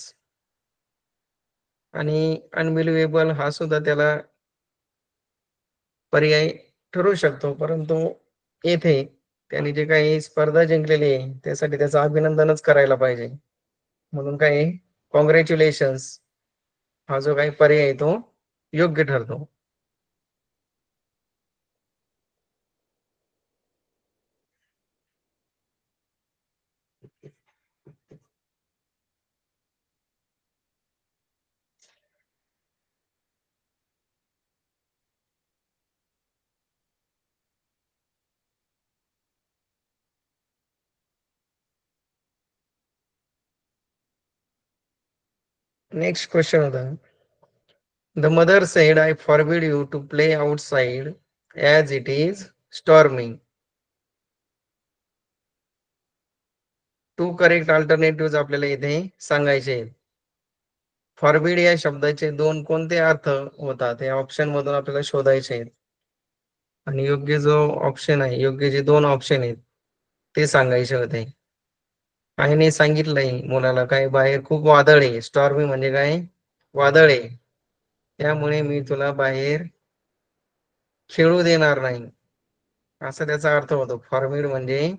आणि अनबिलिव्हेबल हा सुद्धा त्याला पर्याय ठरू शकतो, परंतु येथे त्याने जे काही स्पर्धा जिंकलेली आहे त्यासाठी त्याचं अभिनंदनच करायला पाहिजे. म्हणून काय, कॉंग्रॅच्युलेशन्स. हा जो काही पर्याय आहे तो योग्य ठरतो. नेक्स्ट क्वेश्चन होता, the mother said I forbid you to play outside as it is storming. To correct alternative आपल्याला इथे सांगायचे आहेत. फॉरबिड या शब्दाचे दोन कोणते अर्थ होतात हे ऑप्शन मधून आपल्याला शोधायचे आहेत. आणि योग्य जो ऑप्शन आहे, योग्य जे दोन ऑप्शन आहेत ते सांगायचे होते. आईने सांगितलंय मुलाला, काय बाहेर खूप वादळ आहे. स्टॉर्मी म्हणजे काय, वादळ आहे, त्यामुळे मी तुला बाहेर खेळू देणार नाही, असा त्याचा अर्थ होतो. फॉरबिड म्हणजे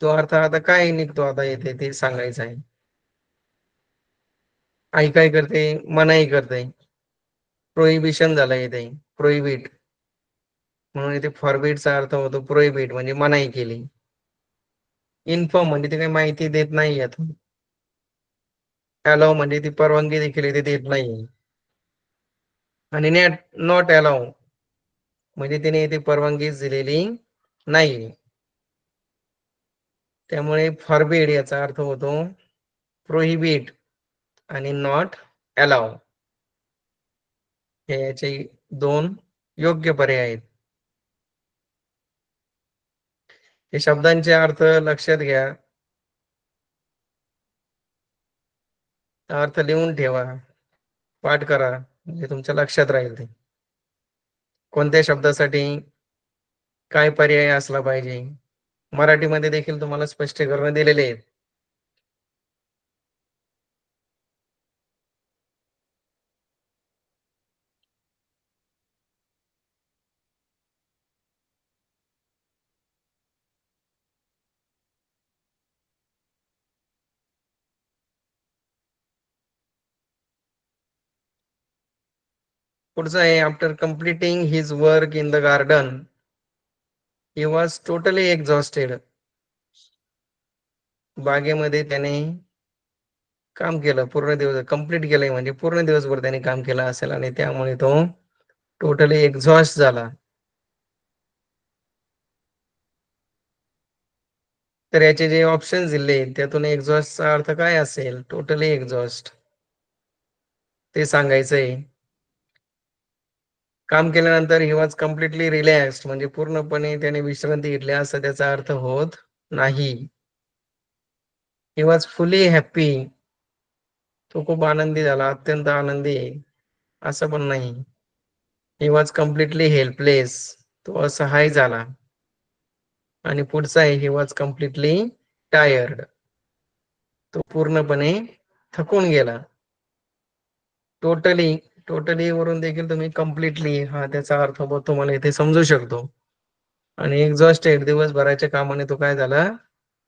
तो अर्थ आता काय निघतो आता येते ते सांगायचं आहे. आई काय करते, मनाई करते, प्रोहिबिशन झालं इथे, प्रोहिबिट, म्हणून इथे फॉरबिडचा अर्थ होतो प्रोहिबिट म्हणजे मनाई केली. इन्फॉर्म म्हणजे ते काही माहिती देत नाही यात. अलाव म्हणजे ती परवानगी देखील इथे देत नाही. आणि नॉट अलाव म्हणजे तिने इथे परवानगी दिलेली नाही. त्यामुळे फॉरबिड याचा अर्थ होतो प्रोहिबिट आणि नॉट अलाव, हे याचे दोन योग्य पर्याय आहेत. हे शब्दांचे अर्थ लक्षात घ्या, अर्थ लिहून ठेवा, पाठ करा, म्हणजे तुमच्या लक्षात राहील ते कोणत्या शब्दासाठी काय पर्याय असला पाहिजे. मराठीमध्ये देखील तुम्हाला स्पष्टीकरण दिलेले आहेत. पुढचं आहे, after completing his work in the garden he was totally exhausted. बागेमध्ये त्याने काम केलं, पूर्ण दिवस कंप्लीट केलंय म्हणजे पूर्ण दिवसभर त्याने काम केलं असेल आणि त्यामुळे तो टोटली एक्झॉस्ट झाला. तर याचे जे ऑप्शन दिले त्यातून एक्झॉस्टचा अर्थ काय असेल, टोटली एक्झॉस्ट, ते सांगायचंय. काम केल्यानंतर ही वॉज कम्प्लिटली रिलॅक्स्ड म्हणजे पूर्णपणे त्याने विश्रांती घेतली असं त्याचा अर्थ होत नाही. ही वॉज फुली हॅप्पी, तो खूप आनंदी झाला, अत्यंत आनंदी आहे, असं पण नाही. ही वॉज कम्प्लिटली हेल्पलेस, तो असहाय झाला. आणि पुढचा आहे, ही वॉज कम्प्लिटली टायर्ड, तो पूर्णपणे थकून गेला. टोटली, टोटली वरून देखील तुम्ही कम्प्लिटली हा त्याचा अर्थ तुम्हाला इथे समजू शकतो. आणि एक्झॉस्टेड, दिवसभराच्या कामाने तो काय झाला,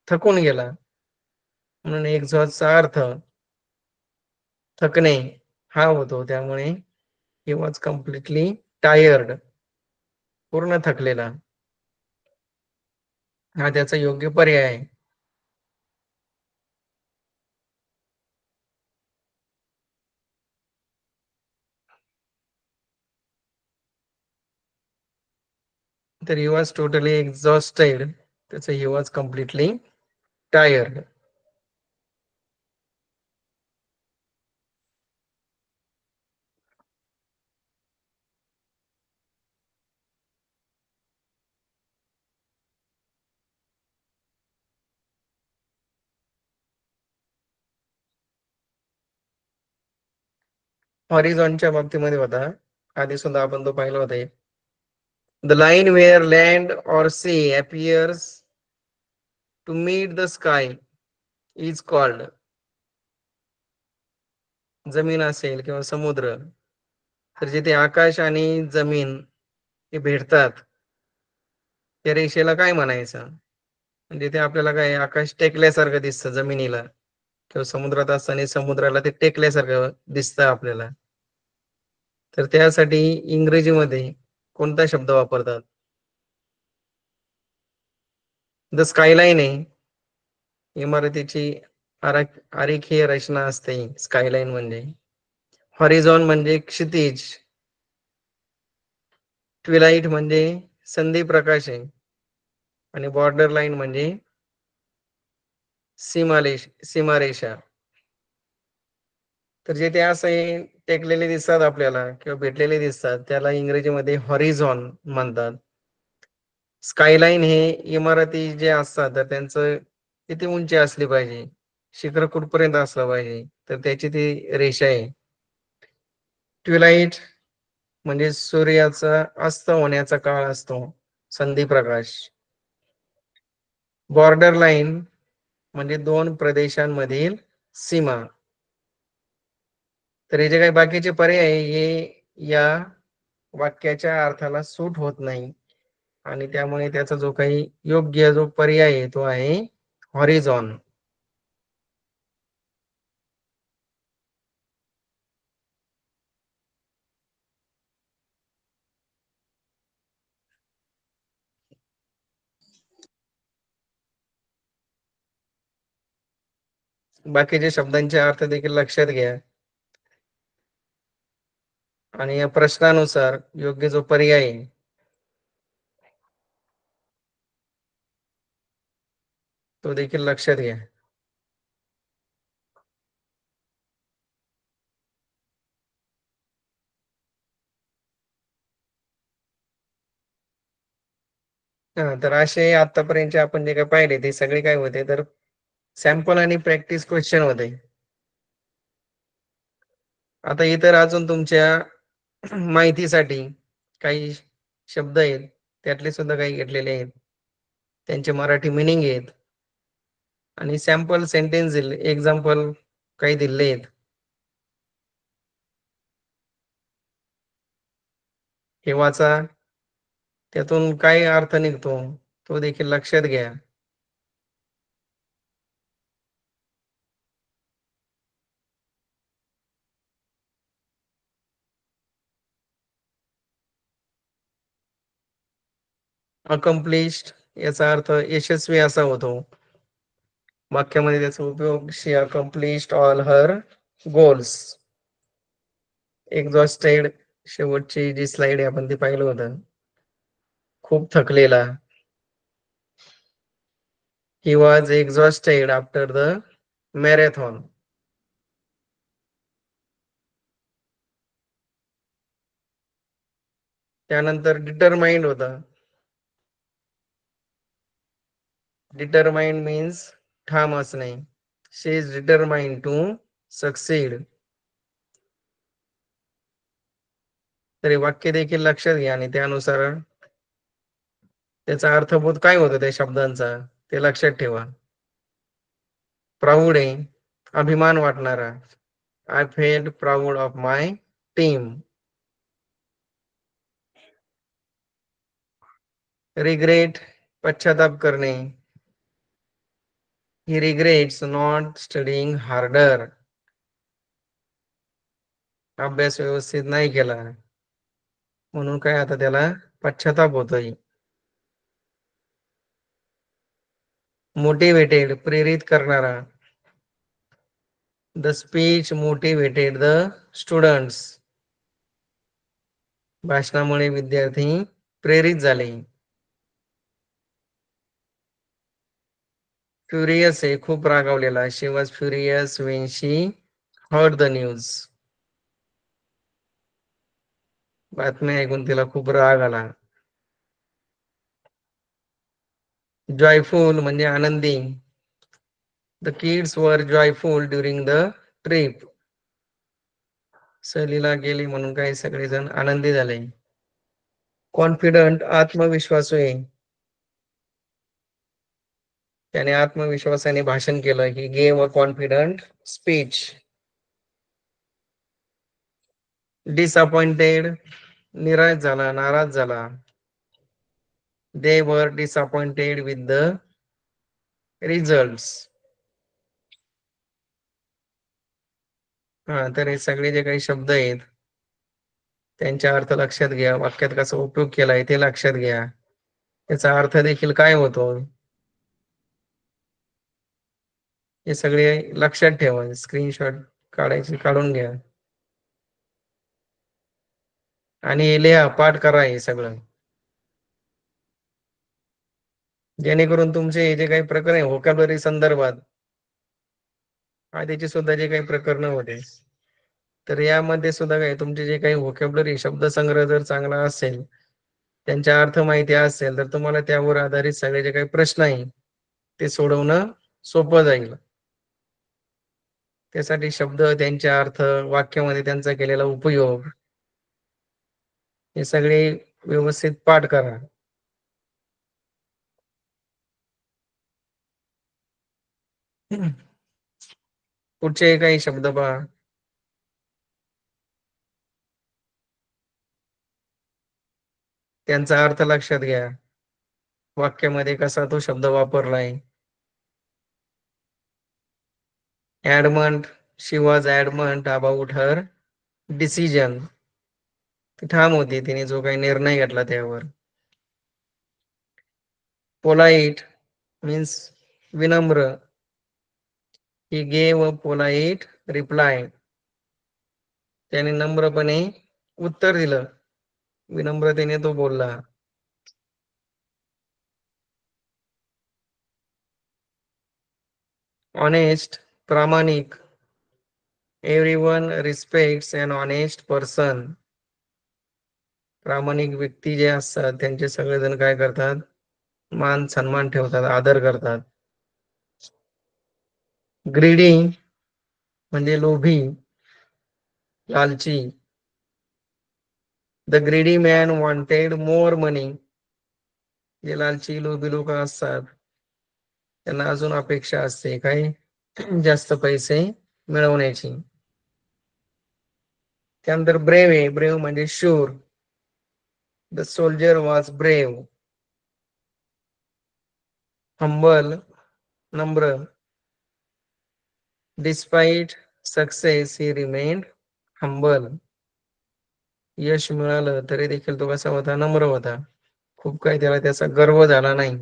थकून गेला. म्हणून एक्झॉस्टचा अर्थ थकणे हा होतो. त्यामुळे ही वॉज कम्प्लिटली टायर्ड, पूर्ण थकलेला, हा त्याचा योग्य पर्याय आहे. तर ही वॉज टोटली एक्झॉस्टेड, त्याचं ही वॉज कम्प्लिटली टायर्ड. हॉरिझॉनच्या बाबतीमध्ये होता, आधी सुद्धा आपण तो पाहिला होता. The line where land or sea appears to meet the sky is called. जमीन असेल किंवा समुद्र, तर जिथे आकाश आणि जमीन हे भेटतात त्या रेषेला काय म्हणायचं. म्हणजे ते आपल्याला काय आकाश टेकल्यासारखं दिसतं जमिनीला, किंवा समुद्रात असताना समुद्राला ते टेकल्यासारखं दिसतं आपल्याला. तर त्यासाठी इंग्रजीमध्ये कोणता शब्द वापरतात? द स्कायलाईन आहे. इमारतीची आरेखीय रचना असते स्कायलाईन म्हणजे. हॉरिझॉन म्हणजे क्षितिज. ट्विलाइट म्हणजे संधी प्रकाश आहे. आणि बॉर्डर लाईन म्हणजे सीमारेषा. तर जे ते असे टेकलेले दिसतात आपल्याला किंवा भेटलेले दिसतात त्याला इंग्रजीमध्ये हॉरिझॉन म्हणतात. स्कायलाईन हे इमारती जे असतात तर त्यांचं किती उंची असली पाहिजे, शिखर कुठपर्यंत असलं पाहिजे, तर त्याची ती रेषा आहे. ट्विलाइट म्हणजे सूर्याचा अस्त होण्याचा काळ असतो, संधी प्रकाश. बॉर्डर लाईन म्हणजे दोन प्रदेशांमधील सीमा. तर हे जे काही बाकीचे पर्याय आहे हे या वाक्याच्या अर्थाला सूट होत नाही आणि त्यामुळे त्याचा जो काही योग्य जो पर्याय आहे तो आहे हॉरिझॉन. बाकीच्या शब्दांचे अर्थ देखील लक्षात घ्या आणि या प्रश्नानुसार योग्य जो पर्याय आहे तो देखील लक्षात घ्या. तर असे आतापर्यंत आपण जे काय पाहिले ते सगळे काय होते तर सॅम्पल आणि प्रॅक्टिस क्वेश्चन होते. आता इतर अजून तुमच्या माहितीसाठी काही शब्द आहेत त्यातले सुद्धा काही घेतलेले आहेत, त्यांचे मराठी मिनिंग आहेत आणि सॅम्पल सेंटेन्स दिले, एक्झाम्पल काही दिले आहेत. हे वाचा, त्यातून काय अर्थ निघतो तो देखील लक्षात घ्या. अकम्प्लिश्ड याचा अर्थ यशस्वी असा होतो. वाक्यामध्ये त्याचा उपयोग शी अकम्प्लिश्ड ऑल हर गोल्स. एक्झॉस्टेड शेवटची जी स्लाइड आहे आपण ती पाहिलं होतं, खूप थकलेला. He was exhausted after the marathon. त्यानंतर डिटरमाइंड होता. डिटरमाइंड मीन्स ठाम असणे. शी इज डिटरमाइंड टू सक्सीड. तर हे वाक्य देखील लक्षात घ्या आणि त्यानुसार त्याचा अर्थबोध काय होतो त्या शब्दांचा ते लक्षात ठेवा. प्राऊड आहे, अभिमान वाटणारा. I felt proud of my team. Regret पश्चाताप करणे. ही रिग्रेट्स नॉट स्टडीइंग हार्डर. अभ्यास व्यवस्थित नाही केला म्हणून काय आता त्याला पश्चाताप होतोय. मोटिवेटेड प्रेरित करणारा. The speech motivated the students. भाषणामुळे विद्यार्थी प्रेरित झाले. फ्युरियस आहे खूप रागावलेला. She was furious when she heard the news. बातमी ऐकून तिला खूप राग आला. जॉयफुल म्हणजे आनंदी. The kids were joyful during the trip. सहलीला गेली म्हणून काही सगळेजण आनंदी झाले. कॉन्फिडंट आत्मविश्वासू आहे. त्याने आत्मविश्वासाने भाषण केलं. ही गेव अ कॉन्फिडंट स्पीच. डिसअपॉइंटेड निराश झाला, नाराज झाला. दे वर डिसअपॉइंटेड विथ द रिझल्ट्स. तर हे सगळे जे काही शब्द आहेत त्यांचा अर्थ लक्षात घ्या, वाक्यात कसा उपयोग केलाय ते लक्षात घ्या, त्याचा अर्थ देखील काय होतो हे सगळे लक्षात ठेवा. स्क्रीनशॉट काढायचे काढून घ्या आणि हे लिहा, पाठ करा हे सगळं, जेणेकरून तुमचे हे जे काही प्रकरण आहे व्होकॅब्युलरी संदर्भात त्याची सुद्धा जे काही प्रकरण होते तर यामध्ये सुद्धा काय तुमचे जे काही व्होकॅब्युलरी शब्दसंग्रह जर चांगला असेल, त्यांचा अर्थ माहिती असेल, तर तुम्हाला त्यावर आधारित सगळे जे काही प्रश्न आहे ते सोडवणं सोपं जाईल. त्यासाठी शब्द, त्यांचे अर्थ, वाक्यामध्ये त्यांचा केलेला उपयोग हे सगळे व्यवस्थित पाठ करा. पुढचे काही शब्द पहा. त्यांचा अर्थ लक्षात घ्या, वाक्यामध्ये कसा तो शब्द वापरलाय. ऍडमंड, शी वॉज ऍडमंड अबाउट हर डिसिजन. ती ठाम होती, तिने जो काही निर्णय घेतला त्यावर. पोलाइट मीन्स विनम्र. He gave a polite reply. त्याने नम्रपणे उत्तर दिलं, विनम्रतेने तो बोलला. ऑनेस्ट, प्रामाणिक. Everyone respects an honest person. प्रामाणिक व्यक्ती जे असतात त्यांचे सगळेजण काय करतात, मान सन्मान ठेवतात, आदर करतात. ग्रीडी म्हणजे लोभी, लालची. The greedy man wanted more money. जे लालची लोभी लोक असतात त्यांना अजून अपेक्षा असते काय, जास्त पैसे मिळवण्याची. त्यानंतर ब्रेव आहे, ब्रेव म्हणजे शूर. The soldier was brave. Humble, नम्र. Despite success he remained humble. यश मिळालं तरी देखील तो कसा होता, नम्र होता. खूप काही त्याला त्याचा गर्व झाला नाही.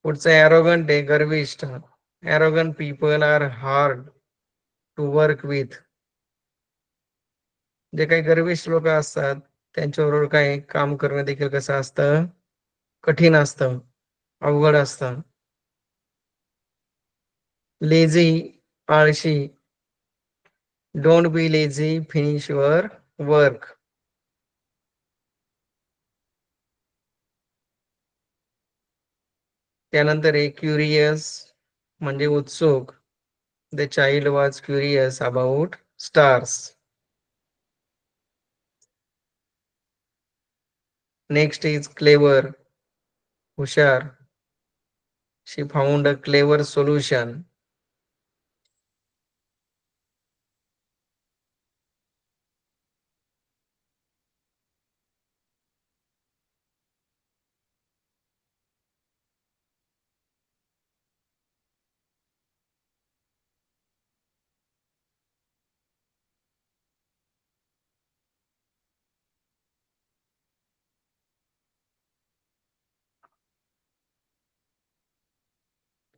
पुढचं ॲरोगंट आहे, गर्विष्ठ. Arrogant people are hard to work with. जे काही गर्विष्ठ लोक असतात त्यांच्याबरोबर काय काम करणं देखील कसं असतं, कठीण असतं, अवघड असतं. लेझी, आळशी. Don't be lazy, finish your work. त्यानंतर एक क्युरियस म्हणजे उत्सुक. The child was curious about stars. Next is clever, हुशार. शी फाउंड अ क्लेवर सोल्युशन.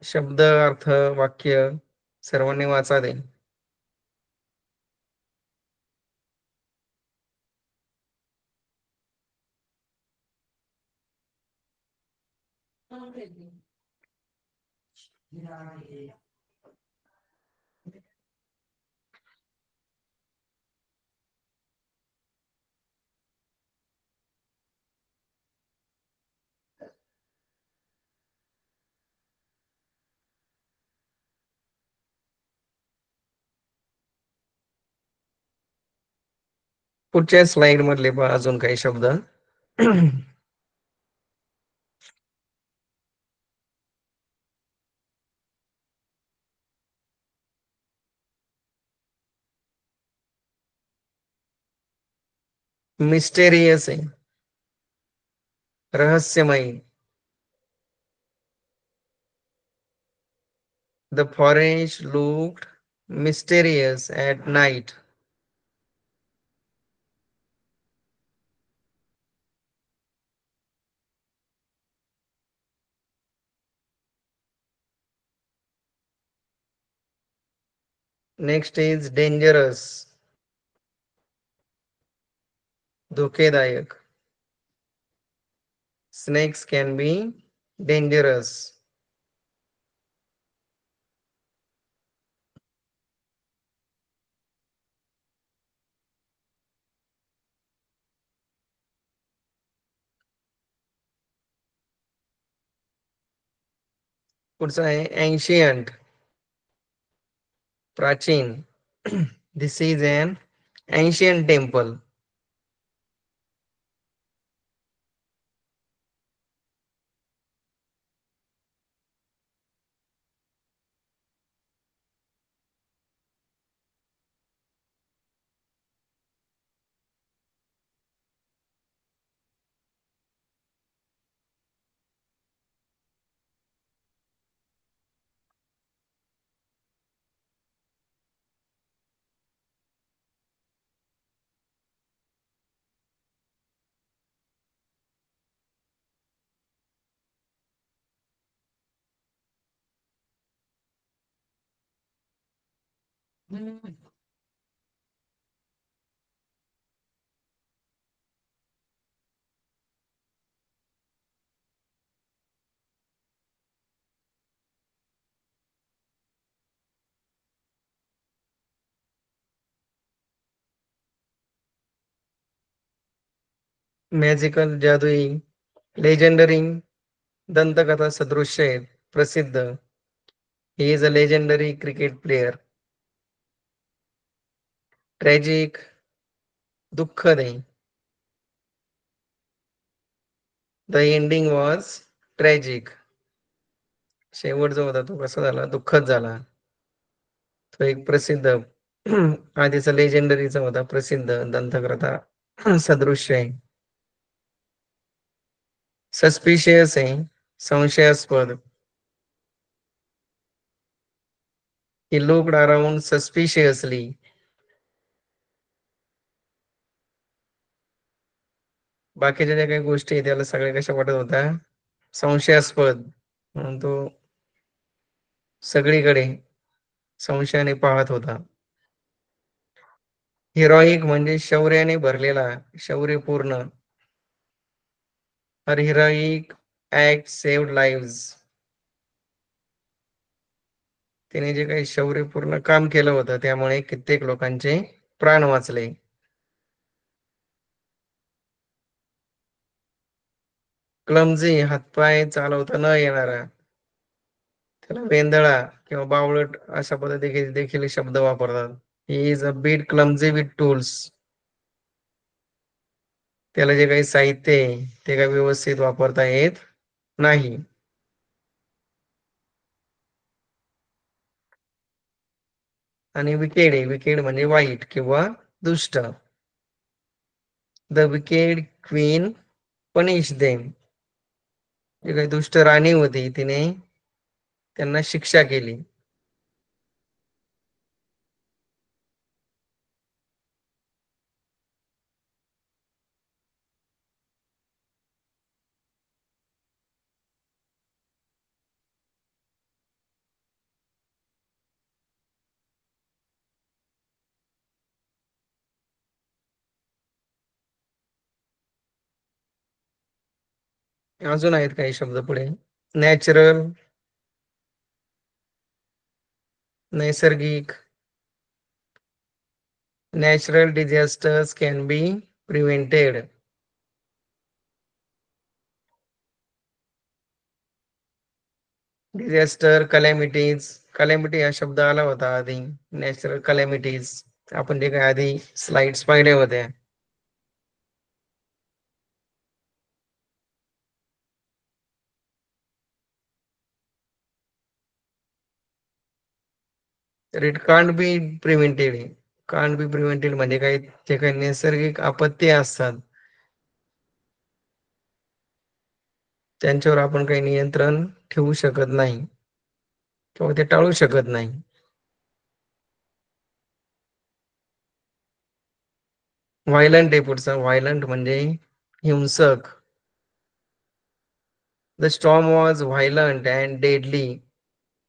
शब्द, अर्थ, वाक्य सर्वांनी वाचा दे. पुढच्या स्लाइड मधले पहा अजून काही शब्द. मिस्टेरियस आहे, रहस्यमयी. The forest looked mysterious at night. Next is dangerous. धोकेदायक. Snakes can be dangerous. पुढचं आहे ancient. प्राचीन. This is an ancient temple. Magical, जादुई, लेजेंडरी, दंतकथा सदृश्य आहेत, प्रसिद्ध. ही is a legendary cricket player. Tragic, दुःखद आहे. The ending was tragic. शेवट जो होता तो कसा झाला, दुःखद झाला. तो एक प्रसिद्ध आधीचा लेजेंडरीचा होता, प्रसिद्ध दंतकथा सदृश्य आहे. सस्पिशियस आहे, संशयास्पद. He looked around suspiciously. बाकीच्या ज्या काही गोष्टी आहेत त्याला सगळ्या कशा वाटत होत्या, संशयास्पद. म्हणून तो सगळीकडे संशयाने पाहत होता. हिरोईक म्हणजे शौर्याने भरलेला, शौर्यपूर्ण. हर हिरोईक ऍक्ट सेव्ड लाईव्स. त्याने जे काही शौर्यपूर्ण काम केलं होतं त्यामुळे कित्येक लोकांचे प्राण वाचले. क्लमझी, हातपाय चालवता न येणारा. त्याला वेंदळा किंवा बावळट अशा पद्धती देखील शब्द वापरतात. He is a bit clumsy with tools. त्याला जे काही साहित्य आहे ते काही व्यवस्थित वापरता येत नाही. आणि विकेड आहे, विकेड म्हणजे वाईट किंवा दुष्ट. The wicked queen punish them. जी काही दुष्ट राणी होती तिने त्यांना शिक्षा केली. अजून आहेत काही शब्द पुढे. नॅचरल, नैसर्गिक. Natural disasters can be prevented. Disaster, calamities. Calamity हा शब्द आला होता आधी. नॅचरल कलॅमिटीज आपण जे काही आधी स्लाइड्स पाहिल्या होत्या. तर it can't be prevented. Can't be prevented म्हणजे काही जे काही नैसर्गिक आपत्ती असतात त्यांच्यावर आपण काही नियंत्रण ठेवू शकत नाही. किंवा ते टाळू शकत नाही. व्हायलंट आहे पुढचा. व्हायलंट म्हणजे हिंसक. The storm was violent and deadly.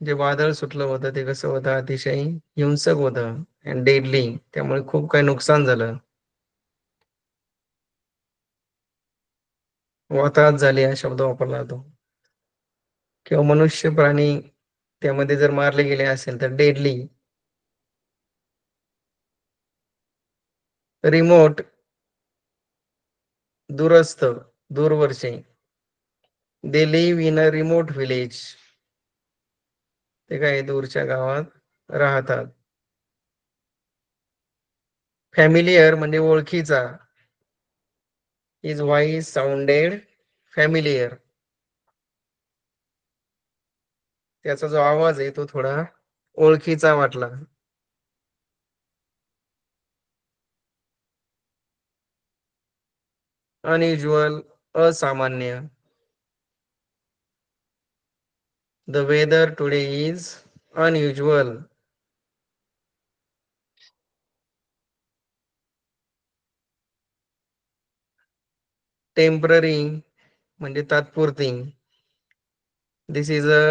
जे वादळ सुटलं होतं ते कसं होतं, अतिशय हिंसक होतं अँड डेडली, त्यामुळे खूप काही नुकसान झालं. वाताहत झाली हा शब्द वापरला जातो. किंवा मनुष्य प्राणी त्यामध्ये जर मारले गेले असेल तर डेडली. रिमोट, दूरस्थ, दूरवरचे. They live in a remote village. ते काय दूरच्या गावात राहतात. फॅमिलियर म्हणजे ओळखीचा. His voice sounded familiar. त्याचा जो आवाज आहे तो थोडा ओळखीचा वाटला. अनयुज्युअल, असामान्य. The weather today is unusual. Temporary म्हणजे तात्पुरती. दिस इज अ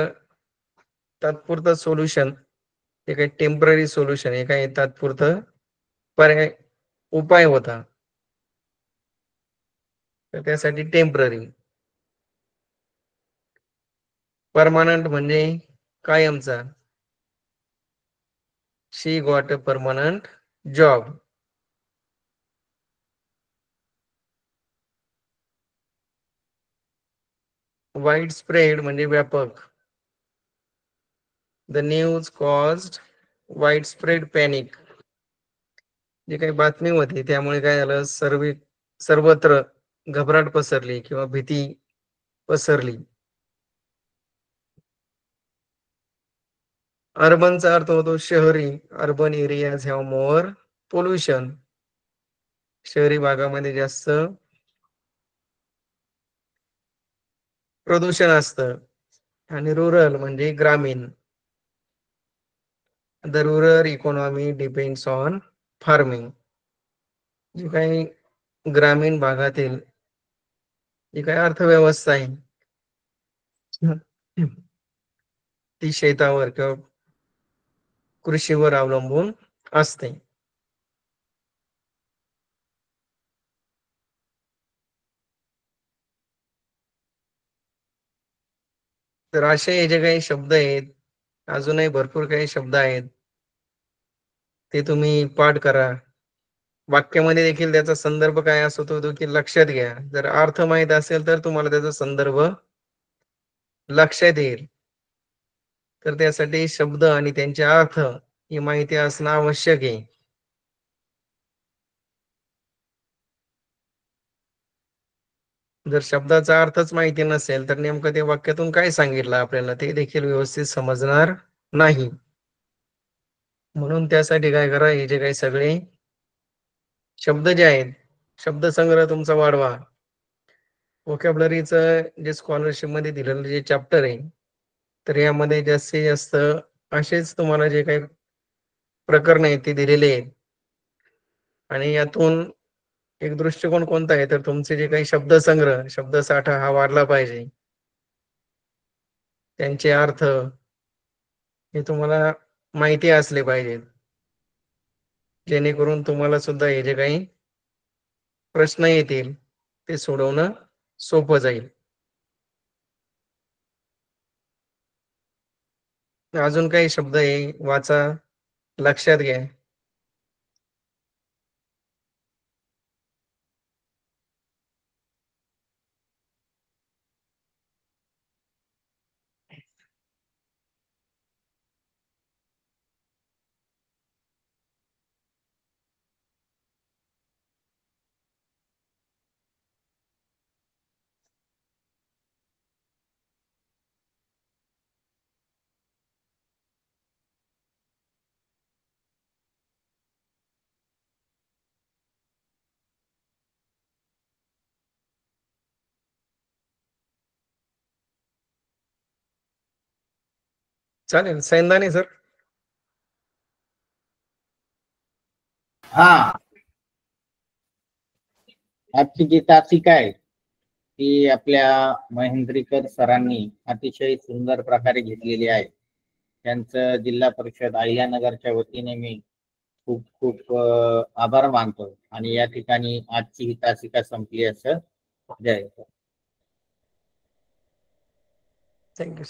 तात्पुरतं सोल्युशन. हे काही टेम्पररी सोल्युशन, हे काही तात्पुरतं पर्याय उपाय होता, तर त्यासाठी टेम्पररी. परमानंट म्हणजे कायमचा. She got a permanent job. Widespread म्हणजे व्यापक. The news caused widespread panic. जी काही बातमी होती त्यामुळे काय झालं, सर्वत्र घबराट पसरली किंवा भीती पसरली. अर्बनचा अर्थ होतो शहरी. Urban areas have more pollution. शहरी भागामध्ये जास्त प्रदूषण असतं. आणि रुरल म्हणजे ग्रामीण. The rural economy depends on farming. जी काही ग्रामीण भागातील जी काही अर्थव्यवस्था आहे ती शेतावर किंवा कृषीवर अवलंबून असते. तर असे हे जे काही शब्द आहेत, अजूनही भरपूर काही शब्द आहेत, ते तुम्ही पाठ करा. वाक्यामध्ये देखील त्याचा संदर्भ काय असतो तो देखील लक्षात घ्या. जर अर्थ माहित असेल तर तुम्हाला त्याचा संदर्भ लक्षात येईल. तर त्यासाठी शब्द आणि त्यांचे अर्थ ही माहिती असणं आवश्यक आहे. जर शब्दाचा अर्थच माहिती नसेल तर नेमकं ते वाक्यातून काय सांगितलं आपल्याला ते देखील व्यवस्थित समजणार नाही. म्हणून त्यासाठी काय करा, हे जे काही सगळे शब्द जे आहेत, शब्दसंग्रह तुमचा वाढवा. व्होकॅब्युलरीचं जे स्कॉलरशिप मध्ये दिलेलं जे चॅप्टर आहे, तर यामध्ये जास्तीत जास्त असेच तुम्हाला जे काही प्रकरण आहेत ते दिलेले आहेत. आणि यातून एक दृष्टिकोन कोणता आहे, तर तुमचे जे काही शब्दसंग्रह, शब्दसाठा हा वाढला पाहिजे. त्यांचे अर्थ हे तुम्हाला माहिती असले पाहिजेत, जेणेकरून तुम्हाला सुद्धा हे जे काही प्रश्न येतील ते सोडवणं सोपं जाईल. अजून काही शब्द आहे वाचा, लक्षात घ्या. चालेल. सैंदाने सर. हा, आजची जी तासिका आहे ती आपल्या महेंद्रीकर सरांनी अतिशय सुंदर प्रकारे घेतलेली आहे. त्यांचं जिल्हा परिषद अहिल्यानगरच्या वतीने मी खूप खूप आभार मानतो आणि या ठिकाणी आजची ही तासिका संपली असं जय. थँक्यू.